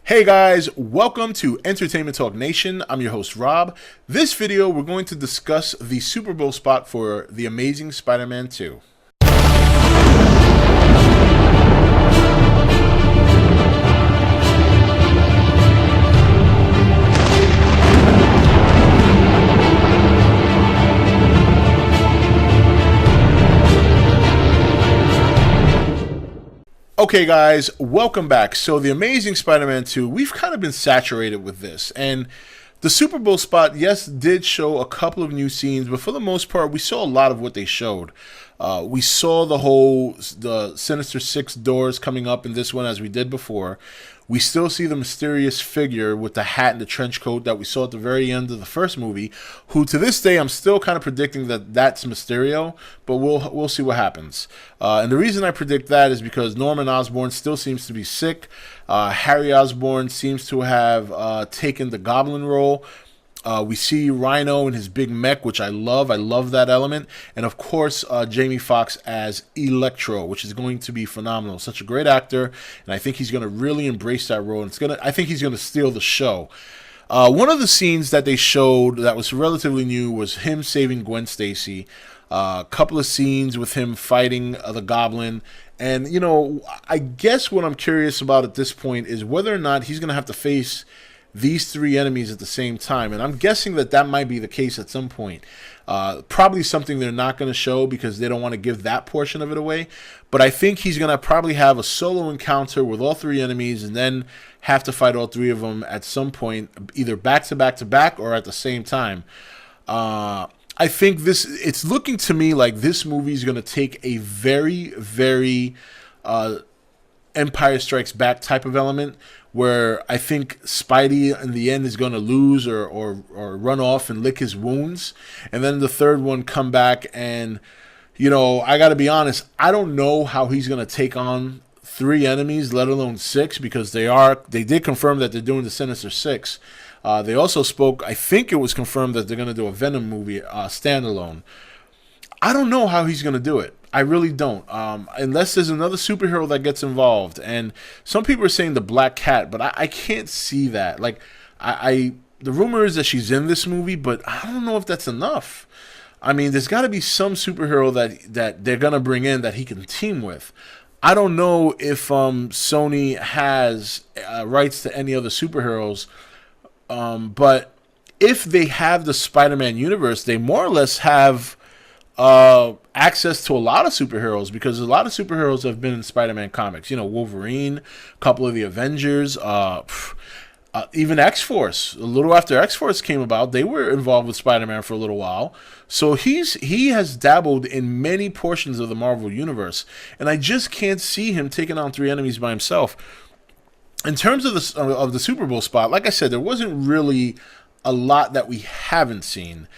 Hey guys, welcome to Entertainment Talk Nation. I'm your host Rob. This video we're going to discuss the Super Bowl spot for The Amazing Spider-Man 2. Okay guys, welcome back. So The Amazing Spider-Man 2, we've kind of been saturated with this, and the Super Bowl spot, yes, did show a couple of new scenes, but for the most part, we saw a lot of what they showed. We saw the Sinister Six doors coming up in this one as we did before. We still see the mysterious figure with the hat and the trench coat that we saw at the very end of the first movie, who to this day I'm still kind of predicting that that's Mysterio, but we'll see what happens. And the reason I predict that is because Norman Osborn still seems to be sick. Harry Osborn seems to have taken the Goblin role. We see Rhino in his big mech, which I love. I love that element. And of course, Jamie Foxx as Electro, which is going to be phenomenal. Such a great actor, and I think he's going to really embrace that role. And I think he's going to steal the show. One of the scenes that they showed that was relatively new was him saving Gwen Stacy. A couple of scenes with him fighting the Goblin. And, you know, I guess what I'm curious about at this point is whether or not he's going to have to face these three enemies at the same time, and I'm guessing that might be the case at some point. Probably something they're not going to show because they don't want to give that portion of it away, but I think he's going to probably have a solo encounter with all three enemies and then have to fight all three of them at some point, either back to back to back or at the same time. I think it's looking to me like this movie is going to take a very, very Empire Strikes Back type of element, where I think Spidey in the end is going to lose or run off and lick his wounds, and then the third one come back. And, you know, I got to be honest, I don't know how he's going to take on three enemies, let alone six, because they did confirm that they're doing the Sinister Six. They also spoke, I think it was confirmed that they're going to do a Venom movie standalone. I don't know how he's going to do it. I really don't, unless there's another superhero that gets involved. And some people are saying the Black Cat, but I can't see that. Like, the rumor is that she's in this movie, but I don't know if that's enough. I mean, there's got to be some superhero that they're going to bring in that he can team with. I don't know if Sony has rights to any other superheroes, but if they have the Spider-Man universe, they more or less have access to a lot of superheroes, because a lot of superheroes have been in Spider-Man comics. You know, Wolverine, a couple of the Avengers, even X-Force. A little after X-Force came about, they were involved with Spider-Man for a little while. So he has dabbled in many portions of the Marvel universe, and I just can't see him taking on three enemies by himself. In terms of the Super Bowl spot, like I said, there wasn't really a lot that we haven't seen.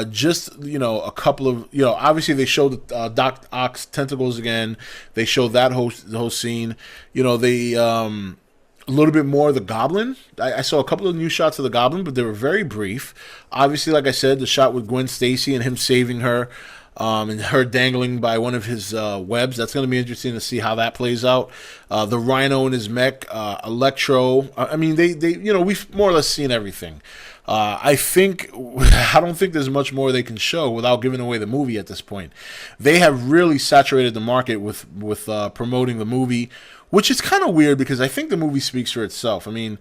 Just, you know, a couple of, you know, obviously they showed Doc Ock's tentacles again. They showed the whole scene. You know, they a little bit more of the Goblin. I saw a couple of new shots of the Goblin, but they were very brief. Obviously, like I said, the shot with Gwen Stacy and him saving her, and her dangling by one of his webs. That's going to be interesting to see how that plays out. The Rhino in his mech, Electro. I mean, they you know, we've more or less seen everything. I don't think there's much more they can show without giving away the movie at this point. They have really saturated the market with promoting the movie, which is kind of weird because I think the movie speaks for itself. I mean,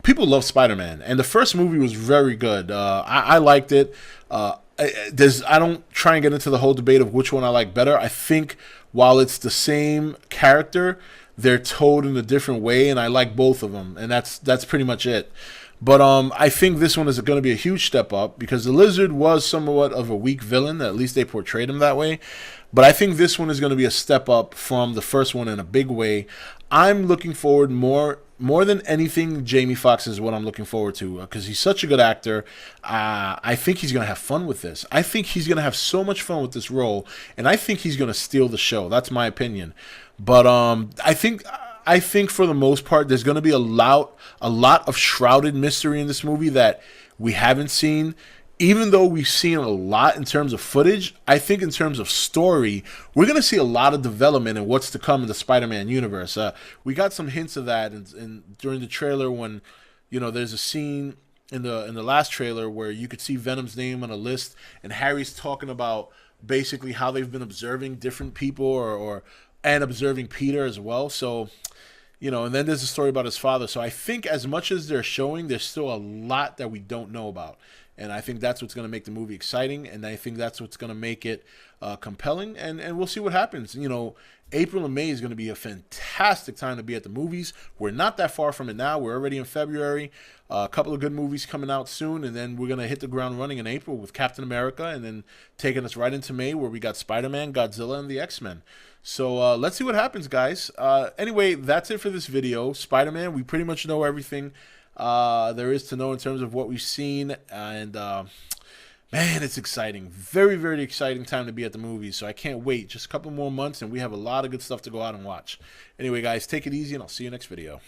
people love Spider-Man, and the first movie was very good. I liked it. I don't try and get into the whole debate of which one I like better. I think while it's the same character, they're told in a different way, and I like both of them, and that's pretty much it. But I think this one is going to be a huge step up because the Lizard was somewhat of a weak villain. At least they portrayed him that way. But I think this one is going to be a step up from the first one in a big way. I'm looking forward more than anything. Jamie Foxx is what I'm looking forward to because he's such a good actor. I think he's going to have fun with this. I think he's going to have so much fun with this role, and I think he's going to steal the show. That's my opinion. But I think for the most part, there's going to be a lot of shrouded mystery in this movie that we haven't seen even though we've seen a lot in terms of footage, I think in terms of story, we're going to see a lot of development in what's to come in the Spider-Man universe. We got some hints of that during the trailer when, there's a scene in the last trailer where you could see Venom's name on a list, and Harry's talking about basically how they've been observing different people and observing Peter as well. So, and then there's a story about his father. So I think as much as they're showing, there's still a lot that we don't know about. And I think that's what's going to make the movie exciting, and I think that's what's going to make it compelling, and we'll see what happens. April and May is going to be a fantastic time to be at the movies. We're not that far from it now. We're already in February. A couple of good movies coming out soon, and then we're going to hit the ground running in April with Captain America, and then taking us right into May where we got Spider-Man, Godzilla, and the X-Men. So let's see what happens, guys. Anyway, that's it for this video. Spider-Man, we pretty much know everything there is to know in terms of what we've seen, and man, it's exciting. Very, very exciting time to be at the movies, so I can't wait. Just a couple more months and we have a lot of good stuff to go out and watch. Anyway, guys, take it easy, and I'll see you next video.